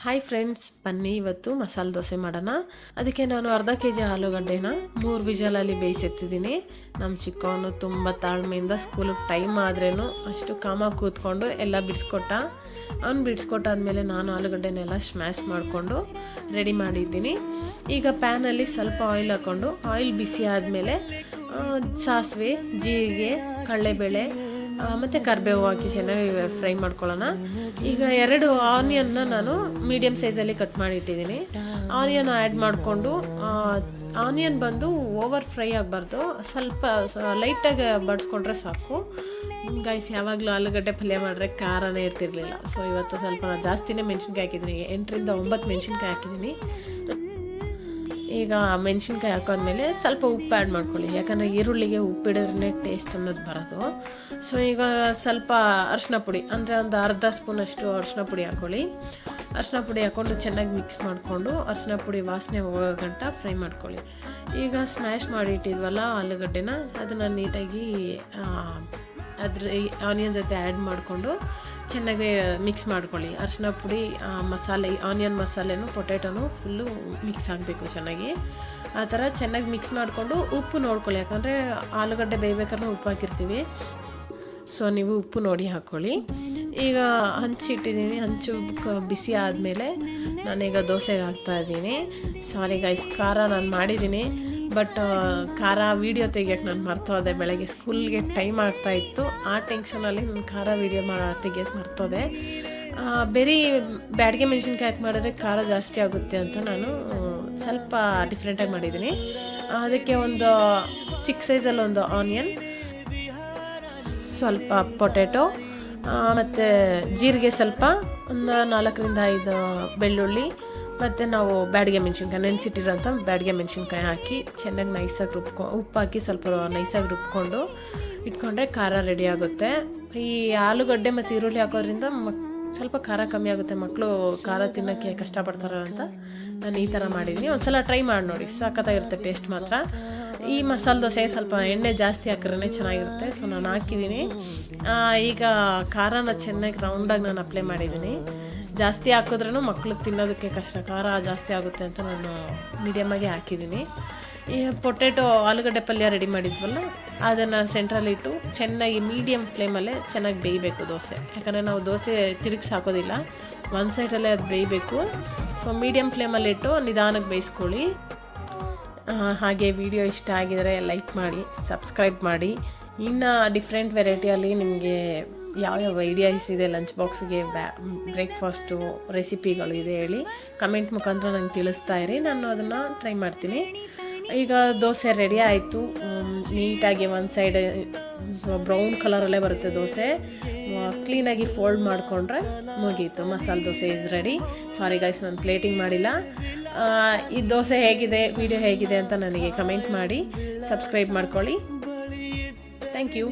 Hi friends, ಬನ್ನಿ ಇವತ್ತು ಮಸಾಲೆ ದೋಸೆ ಮಾಡೋಣ. ಅದಕ್ಕೆ ನಾನು ಅರ್ಧ ಕೆಜಿ ಆಲೂಗಡ್ಡೆನ 3 ವಿಜಲಲ್ಲಿ ಬೇಯಿಸಿಟ್ಟಿದ್ದೀನಿ. ನಮ್ಮ ಚಿಕ್ಕವನು ತುಂಬ ತಾಳ್ಮೆಯಿಂದ ಸ್ಕೂಲಿಗೆ ಟೈಮ್ ಆದ್ರೇನು ಅಷ್ಟು ಕಾಮಾಗಿ ಕೂತ್ಕೊಂಡು ಎಲ್ಲ ಬಿಡಿಸ್ಕೊಟ್ಟ. ಅವ್ನು ಬಿಡಿಸ್ಕೊಟ್ಟಾದ್ಮೇಲೆ ನಾನು ಆಲೂಗಡ್ಡೆನೆಲ್ಲ ಸ್ಮ್ಯಾಶ್ ಮಾಡಿಕೊಂಡು ರೆಡಿ ಮಾಡಿದ್ದೀನಿ. ಈಗ ಪ್ಯಾನಲ್ಲಿ ಸ್ವಲ್ಪ ಆಯಿಲ್ ಹಾಕ್ಕೊಂಡು ಆಯಿಲ್ ಬಿಸಿ ಆದಮೇಲೆ ಸಾಸಿವೆ, ಜೀರಿಗೆ, ಕಡಲೆಬೇಳೆ ಮತ್ತು ಕರಿಬೇವು ಹಾಕಿ ಚೆನ್ನಾಗಿ ಫ್ರೈ ಮಾಡ್ಕೊಳ್ಳೋಣ. ಈಗ 2 ಆನಿಯನ್ನ ನಾನು ಮೀಡಿಯಮ್ ಸೈಜಲ್ಲಿ ಕಟ್ ಮಾಡಿಟ್ಟಿದ್ದೀನಿ. ಆನಿಯನ್ ಆ್ಯಡ್ ಮಾಡಿಕೊಂಡು ಆನಿಯನ್ ಬಂದು ಓವರ್ ಫ್ರೈ ಆಗಬಾರ್ದು, ಸ್ವಲ್ಪ ಲೈಟಾಗಿ ಬಡಿಸ್ಕೊಂಡ್ರೆ ಸಾಕು. ಗೈಸ್, ಯಾವಾಗಲೂ ಆಲೂಗಡ್ಡೆ ಪಲ್ಯ ಮಾಡಿದ್ರೆ ಖಾರನೇ ಇರ್ತಿರ್ಲಿಲ್ಲ. ಸೊ ಇವತ್ತು ಸ್ವಲ್ಪ ಜಾಸ್ತಿನೇ ಮೆಣಸಿನ್ಕಾಯಿ ಹಾಕಿದ್ದೀನಿ. 8 ರಿಂದ 9 ಮೆಣಸಿನ್ಕಾಯಿ ಹಾಕಿದ್ದೀನಿ. ಈಗ ಮೆಣಸಿನ್ಕಾಯಿ ಹಾಕೋದ್ಮೇಲೆ ಸ್ವಲ್ಪ ಉಪ್ಪು ಆ್ಯಡ್ ಮಾಡ್ಕೊಳ್ಳಿ, ಯಾಕಂದರೆ ಈರುಳ್ಳಿಗೆ ಉಪ್ಪಿಡಿದ್ರೆ ಟೇಸ್ಟ್ ಅನ್ನೋದು ಬರೋದು. ಸೊ ಈಗ ಸ್ವಲ್ಪ ಅರಿಶಿನ ಪುಡಿ, ಅಂದರೆ ಒಂದು ಅರ್ಧ ಸ್ಪೂನಷ್ಟು ಅರಿಶಿನ ಪುಡಿ ಹಾಕ್ಕೊಳ್ಳಿ. ಅರಿಶಿನ ಪುಡಿ ಹಾಕ್ಕೊಂಡು ಚೆನ್ನಾಗಿ ಮಿಕ್ಸ್ ಮಾಡಿಕೊಂಡು ಅರಿಶಿನ ಪುಡಿ ವಾಸನೆ ಹೋಗೋ ಗಂಟ ಫ್ರೈ ಮಾಡ್ಕೊಳ್ಳಿ. ಈಗ ಸ್ಮ್ಯಾಶ್ ಮಾಡಿಟ್ಟಿದ್ವಲ್ಲ ಆಲೂಗಡ್ಡೆನ, ಅದನ್ನು ನೀಟಾಗಿ ಅದ್ರ ಆನಿಯನ್ ಜೊತೆ ಆ್ಯಡ್ ಮಾಡಿಕೊಂಡು ಚೆನ್ನಾಗಿ ಮಿಕ್ಸ್ ಮಾಡ್ಕೊಳ್ಳಿ. ಅರಿಶಿನ ಪುಡಿ, ಮಸಾಲೆ, ಆನಿಯನ್ ಮಸಾಲೆನೂ ಪೊಟ್ಯಾಟೋನು ಫುಲ್ಲು ಮಿಕ್ಸ್ ಆಗಬೇಕು ಚೆನ್ನಾಗಿ. ಆ ಥರ ಚೆನ್ನಾಗಿ ಮಿಕ್ಸ್ ಮಾಡಿಕೊಂಡು ಉಪ್ಪು ನೋಡ್ಕೊಳ್ಳಿ, ಯಾಕಂದರೆ ಆಲೂಗಡ್ಡೆ ಬೇಯ್ಬೇಕಾದ್ರೆ ಉಪ್ಪು ಹಾಕಿರ್ತೀವಿ. ಸೊ ನೀವು ಉಪ್ಪು ನೋಡಿ ಹಾಕ್ಕೊಳ್ಳಿ. ಈಗ ಹಂಚಿಟ್ಟಿದ್ದೀನಿ. ಹಂಚು ಬಿಸಿ ಆದಮೇಲೆ ನಾನೀಗ ದೋಸೆಗೆ ಹಾಕ್ತಾಯಿದ್ದೀನಿ. ಸಾರಿ ಗೈಸ್, ಖಾರ ನಾನು ಮಾಡಿದ್ದೀನಿ, ಬಟ್ ಖಾರ ವೀಡಿಯೋ ತೆಗಿಯೋಕ್ಕೆ ನಾನು ಮರ್ತೋದೆ. ಬೆಳಗ್ಗೆ ಸ್ಕೂಲ್ಗೆ ಟೈಮ್ ಆಗ್ತಾಯಿತ್ತು, ಆ ಟೆನ್ಷನಲ್ಲಿ ನಾನು ಖಾರ ವೀಡಿಯೋ ತೆಗಿಯೋಕ್ಕೆ ಮರ್ತೋದೆ. ಬೇರೆ ಬ್ಯಾಡಿಗೆ ಮೆಣಸಿನ್ಕಾಯಿ ಹಾಕಿ ಮಾಡಿದ್ರೆ ಖಾರ ಜಾಸ್ತಿ ಆಗುತ್ತೆ ಅಂತ ನಾನು ಸ್ವಲ್ಪ ಡಿಫ್ರೆಂಟಾಗಿ ಮಾಡಿದ್ದೀನಿ. ಅದಕ್ಕೆ ಒಂದು ಚಿಕ್ಕ ಸೈಜಲ್ಲಿ ಒಂದು ಆನಿಯನ್, ಸ್ವಲ್ಪ ಪೊಟ್ಯಾಟೊ, ಮತ್ತು ಜೀರಿಗೆ ಸ್ವಲ್ಪ, ಒಂದು 4 ರಿಂದ 5 ಬೆಳ್ಳುಳ್ಳಿ, ಮತ್ತು ನಾವು ಬ್ಯಾಡಿಗೆ ಮೆಣಸಿನ್ಕಾಯಿ ನೆನೆಸಿಟ್ಟಿರೋಂಥ ಬ್ಯಾಡಿಗೆ ಮೆಣಸಿನ್ಕಾಯಿ ಹಾಕಿ ಚೆನ್ನಾಗಿ ನೈಸಾಗಿ ಉಪ್ಪು ಹಾಕಿ ಸ್ವಲ್ಪ ನೈಸಾಗಿ ರುಬ್ಕೊಂಡು ಇಟ್ಕೊಂಡ್ರೆ ಖಾರ ರೆಡಿ ಆಗುತ್ತೆ. ಈ ಆಲೂಗಡ್ಡೆ ಮತ್ತು ಈರುಳ್ಳಿ ಹಾಕೋದ್ರಿಂದ ಸ್ವಲ್ಪ ಖಾರ ಕಮ್ಮಿ ಆಗುತ್ತೆ. ಮಕ್ಕಳು ಖಾರ ತಿನ್ನೋಕ್ಕೆ ಕಷ್ಟಪಡ್ತಾರೆ ಅಂತ ನಾನು ಈ ಥರ ಮಾಡಿದ್ದೀನಿ. ಒಂದು ಸಲ ಟ್ರೈ ಮಾಡಿ ನೋಡಿ, ಸಖತ್ತಾಗಿರುತ್ತೆ ಟೇಸ್ಟ್ ಮಾತ್ರ. ಈ ಮಸಾಲೆ ದೋಸೆ ಸ್ವಲ್ಪ ಎಣ್ಣೆ ಜಾಸ್ತಿ ಹಾಕಿದ್ರೆ ಚೆನ್ನಾಗಿರುತ್ತೆ. ಸೊ ನಾನು ಹಾಕಿದ್ದೀನಿ. ಈಗ ಖಾರನ ಚೆನ್ನಾಗಿ ರೌಂಡಾಗಿ ನಾನು ಅಪ್ಲೈ ಮಾಡಿದ್ದೀನಿ. ಜಾಸ್ತಿ ಹಾಕಿದ್ರೂ ಮಕ್ಕಳು ತಿನ್ನೋದಕ್ಕೆ ಕಷ್ಟ, ಖಾರ ಜಾಸ್ತಿ ಆಗುತ್ತೆ ಅಂತ ನಾನು ಮೀಡಿಯಮಾಗಿ ಹಾಕಿದ್ದೀನಿ. ಈ ಪೊಟ್ಯಾಟೊ ಆಲೂಗಡ್ಡೆ ಪಲ್ಯ ರೆಡಿ ಮಾಡಿದ್ವಲ್ಲ, ಅದನ್ನು ಸೆಂಟ್ರಲ್ಲಿಟ್ಟು ಚೆನ್ನಾಗಿ ಮೀಡಿಯಮ್ ಫ್ಲೇಮಲ್ಲೇ ಚೆನ್ನಾಗಿ ಬೇಯಬೇಕು ದೋಸೆ. ಯಾಕಂದರೆ ನಾವು ದೋಸೆ ತಿರುಗಿಸಿ ಹಾಕೋದಿಲ್ಲ, ಒಂದು ಸೈಡಲ್ಲೇ ಅದು ಬೇಯಬೇಕು. ಸೊ ಮೀಡಿಯಮ್ ಫ್ಲೇಮಲ್ಲಿಟ್ಟು ನಿಧಾನಕ್ಕೆ ಬೇಯಿಸ್ಕೊಳ್ಳಿ. ಹಾಗೆ ವಿಡಿಯೋ ಇಷ್ಟ ಆಗಿದರೆ ಲೈಕ್ ಮಾಡಿ, ಸಬ್ಸ್ಕ್ರೈಬ್ ಮಾಡಿ. ಇನ್ನು ಡಿಫ್ರೆಂಟ್ ವೆರೈಟಿಯಲ್ಲಿ ನಿಮಗೆ ಯಾವ್ಯಾವ ಐಡಿಯಾಸ್ ಇದೆ ಲಂಚ್ ಬಾಕ್ಸ್ಗೆ, ಬ್ರೇಕ್ಫಾಸ್ಟು ರೆಸಿಪಿಗಳು ಇದೆ ಹೇಳಿ, ಕಮೆಂಟ್ ಮುಖಾಂತರ ನಂಗೆ ತಿಳಿಸ್ತಾ ಇರಿ, ನಾನು ಅದನ್ನು ಟ್ರೈ ಮಾಡ್ತೀನಿ. ಈಗ ದೋಸೆ ರೆಡಿ ಆಯಿತು. ನೀಟಾಗಿ ಒಂದು ಸೈಡ್ ಬ್ರೌನ್ ಕಲರಲ್ಲೇ ಬರುತ್ತೆ ದೋಸೆ. ಕ್ಲೀನಾಗಿ ಫೋಲ್ಡ್ ಮಾಡಿಕೊಂಡ್ರೆ ಮುಗೀತು, masala dosa is ready. Sorry guys, ನಾನು ಪ್ಲೇಟಿಂಗ್ ಮಾಡಿಲ್ಲ. ಈ ದೋಸೆ ಹೇಗಿದೆ, ವಿಡಿಯೋ ಹೇಗಿದೆ ಅಂತ ನನಗೆ ಕಮೆಂಟ್ ಮಾಡಿ, ಸಬ್ಸ್ಕ್ರೈಬ್ ಮಾಡ್ಕೊಳ್ಳಿ. Thank you.